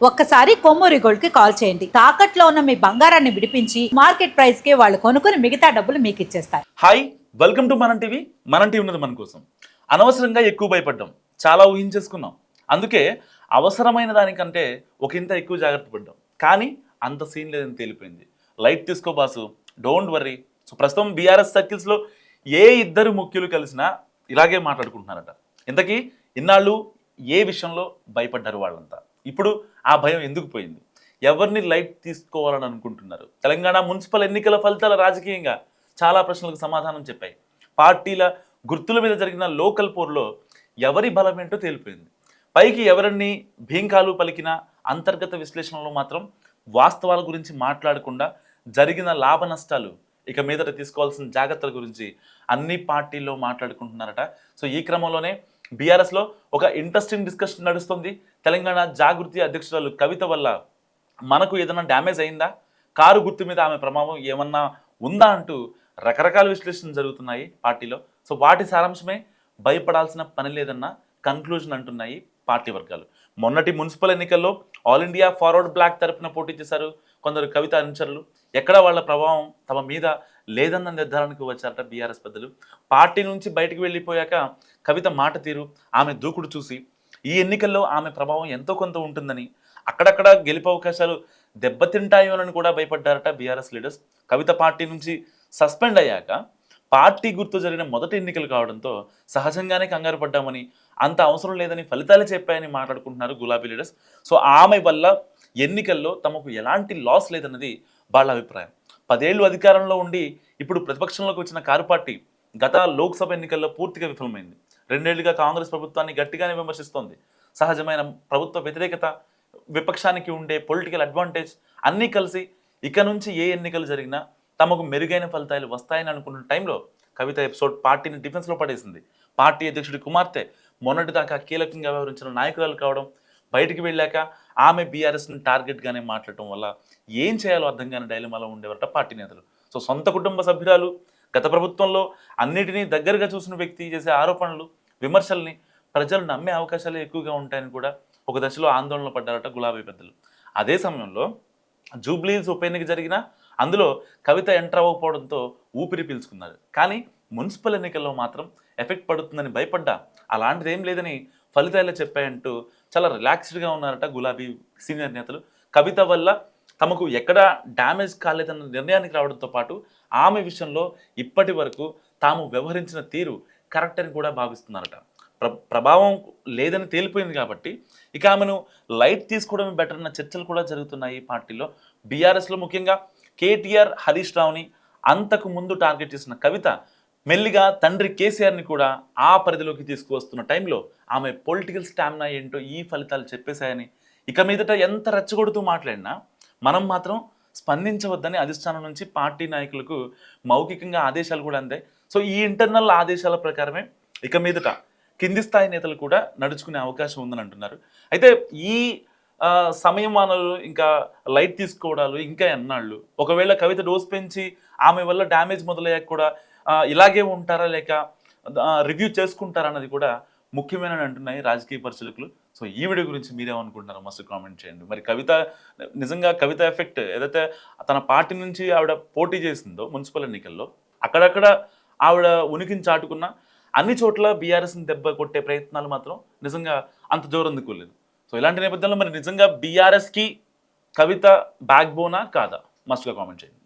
ఒక్కసారి కొమ్మూరి గోల్డ్ కి కాల్ చేయండి. తాకట్లో ఉన్న మీ బంగారాన్ని విడిపించి మార్కెట్ ప్రైస్ కి వాళ్ళు కొనుక్కుని మిగతా డబ్బులు మీకు ఇచ్చేస్తారు. హాయ్, వెల్కమ్ టు మనం టీవీ. మనం టీవీ ఉన్నది మన కోసం. అనవసరంగా ఎక్కువ భయపడ్డాం, చాలా ఊహించేసుకున్నాం. అందుకే అవసరమైన దానికంటే ఒక ఇంత ఎక్కువ జాగ్రత్త పడ్డాం. కానీ అంత సీన్ లేదని తేలిపోయింది. లైట్ తీసుకో బాసు, డోంట్ వర్రీ. సో ప్రస్తుతం బీఆర్ఎస్ సర్కిల్స్లో ఏ ఇద్దరు ముఖ్యులు కలిసినా ఇలాగే మాట్లాడుకుంటున్నారట. ఇంతకీ ఇన్నాళ్ళు ఏ విషయంలో భయపడ్డారు వాళ్ళంతా? ఇప్పుడు ఆ భయం ఎందుకు పోయింది? ఎవరిని లైట్ తీసుకోవాలని అనుకుంటున్నారు? తెలంగాణ మున్సిపల్ ఎన్నికల ఫలితాల రాజకీయంగా చాలా ప్రశ్నలకు సమాధానం చెప్పాయి. పార్టీల గుర్తుల మీద జరిగిన లోకల్ పోర్లో ఎవరి బలం ఏంటో తేలిపోయింది. పైకి ఎవరిని భీంకాలు పలికినా అంతర్గత విశ్లేషణలో మాత్రం వాస్తవాల గురించి మాట్లాడకుండా జరిగిన లాభ నష్టాలు, ఇక మీదట తీసుకోవాల్సిన జాగ్రత్తల గురించి అన్ని పార్టీల్లో మాట్లాడుకుంటున్నారట. సో ఈ క్రమంలోనే బీఆర్ఎస్లో ఒక ఇంట్రెస్టింగ్ డిస్కషన్ నడుస్తుంది. తెలంగాణ జాగృతి అధ్యక్షురాలు కవిత వల్ల మనకు ఏదైనా డ్యామేజ్ అయిందా, కారు గుర్తు మీద ఆమె ప్రభావం ఏమన్నా ఉందా అంటూ రకరకాల విశ్లేషణలు జరుగుతున్నాయి పార్టీలో. సో వాటి సారాంశమే భయపడాల్సిన పని లేదన్న కన్క్లూజన్ అంటున్నాయి పార్టీ వర్గాలు. మొన్నటి మున్సిపల్ ఎన్నికల్లో ఆల్ ఇండియా ఫార్వర్డ్ బ్లాక్ తరఫున పోటీ చేశారు కొందరు కవిత అనుచరులు. ఎక్కడ వాళ్ళ ప్రభావం తమ మీద లేదన్న నిర్ధారణకు వచ్చారట బీఆర్ఎస్ పెద్దలు. పార్టీ నుంచి బయటకు వెళ్ళిపోయాక కవిత మాట తీరు, ఆమె దూకుడు చూసి ఈ ఎన్నికల్లో ఆమె ప్రభావం ఎంతో కొంత ఉంటుందని, అక్కడక్కడ గెలుపు అవకాశాలు దెబ్బతింటాయోనని కూడా భయపడ్డారట బీఆర్ఎస్ లీడర్స్. కవిత పార్టీ నుంచి సస్పెండ్ అయ్యాక పార్టీ గుర్తు జరిగిన మొదటి ఎన్నికలు కావడంతో సహజంగానే కంగారు పడ్డామని, అంత అవసరం లేదని ఫలితాలు చెప్పాయని మాట్లాడుకుంటున్నారు గులాబీ లీడర్స్. సో ఆమె వల్ల ఎన్నికల్లో తమకు ఎలాంటి లాస్ లేదన్నది వాళ్ళ అభిప్రాయం. 10 ఏళ్ళు అధికారంలో ఉండి ఇప్పుడు ప్రతిపక్షంలోకి వచ్చిన కారు పార్టీ గత లోక్సభ ఎన్నికల్లో పూర్తిగా విఫలమైంది. 2 ఏళ్లుగా కాంగ్రెస్ ప్రభుత్వాన్ని గట్టిగానే విమర్శిస్తోంది. సహజమైన ప్రభుత్వ వ్యతిరేకత, విపక్షానికి ఉండే పొలిటికల్ అడ్వాంటేజ్ అన్నీ కలిసి ఇక నుంచి ఏ ఎన్నికలు జరిగినా తమకు మెరుగైన ఫలితాలు వస్తాయని అనుకున్న టైంలో కవిత ఎపిసోడ్ పార్టీని డిఫెన్స్లో పడేసింది. పార్టీ అధ్యక్షుడి కుమార్తె మొన్నటిదాకా కీలకంగా వ్యవహరించిన నాయకురాలు కావడం, బయటికి వెళ్ళాక ఆమె బీఆర్ఎస్ని టార్గెట్గానే మాట్లాడటం వల్ల ఏం చేయాలో అర్థం కాని డైలమాలో ఉండేవారట పార్టీ నేతలు. సో సొంత కుటుంబ సభ్యురాలు, గత ప్రభుత్వంలో అన్నిటినీ దగ్గరగా చూసిన వ్యక్తి చేసే ఆరోపణలు, విమర్శల్ని ప్రజలు నమ్మే అవకాశాలు ఎక్కువగా ఉంటాయని కూడా ఒక దశలో ఆందోళన పడ్డారట గులాబీ పెద్దలు. అదే సమయంలో జూబ్లీస్ ఉప ఎన్నిక జరిగినా అందులో కవిత ఎంటర్ అవ్వకపోవడంతో ఊపిరి పీల్చుకున్నారు. కానీ మున్సిపల్ ఎన్నికల్లో మాత్రం ఎఫెక్ట్ పడుతుందని భయపడ్డా అలాంటిది ఏం లేదని ఫలితాలు చెప్పాయంటూ చాలా రిలాక్స్డ్గా ఉన్నారట గులాబీ సీనియర్ నేతలు. కవిత వల్ల తమకు ఎక్కడా డ్యామేజ్ కాలేదన్న నిర్ణయానికి రావడంతో పాటు ఆమె విషయంలో ఇప్పటి వరకు తాము వ్యవహరించిన తీరు కరెక్ట్ అని కూడా భావిస్తున్నారట. ప్రభావం లేదని తేలిపోయింది కాబట్టి ఇక ఆమెను లైట్ తీసుకోవడమే బెటర్ అన్న చర్చలు కూడా జరుగుతున్నాయి పార్టీలో. బీఆర్ఎస్లో ముఖ్యంగా కేటీఆర్, హరీష్ రావుని అంతకు ముందు టార్గెట్ చేసిన కవిత మెల్లిగా తండ్రి కేసీఆర్ని కూడా ఆ పరిధిలోకి తీసుకువస్తున్న టైంలో ఆమె పొలిటికల్ స్టామినా ఏంటో ఈ ఫలితాలు చెప్పేశాయని, ఇక మీదట ఎంత రెచ్చగొడుతూ మాట్లాడినా మనం మాత్రం స్పందించవద్దని అధిష్టానం నుంచి పార్టీ నాయకులకు మౌఖికంగా ఆదేశాలు కూడా అందాయి. సో ఈ ఇంటర్నల్ ఆదేశాల ప్రకారమే ఇక మీదట కింది స్థాయి నేతలు కూడా నడుచుకునే అవకాశం ఉందని అంటున్నారు. అయితే ఈ సమయమానాలు ఇంకా లైట్ తీసుకోవడాలు ఇంకా ఎన్నాళ్ళు? ఒకవేళ కవిత డోస్ పెంచి ఆమె వల్ల డ్యామేజ్ మొదలయ్యాక కూడా ఇలాగే ఉంటారా లేక రివ్యూ చేసుకుంటారా అన్నది కూడా ముఖ్యమైనని అంటున్నాయి రాజకీయ పరిశీలకులు. సో ఈ వీడియో గురించి మీరేమనుకుంటున్నారో మస్తు కామెంట్ చేయండి. మరి కవిత నిజంగా కవిత ఎఫెక్ట్ ఏదైతే తన పార్టీ నుంచి ఆవిడ పోటీ చేసిందో మున్సిపల్ ఎన్నికల్లో అక్కడక్కడ ఆవిడ ఉనికిని చాటుకున్న అన్ని చోట్ల బీఆర్ఎస్ని దెబ్బ కొట్టే ప్రయత్నాలు మాత్రం నిజంగా అంత జోరందుకోలేదు. సో ఇలాంటి నేపథ్యంలో మరి నిజంగా బీఆర్ఎస్కి కవిత బ్యాక్ బోనా కాదా? మస్తుగా కామెంట్ చేయండి.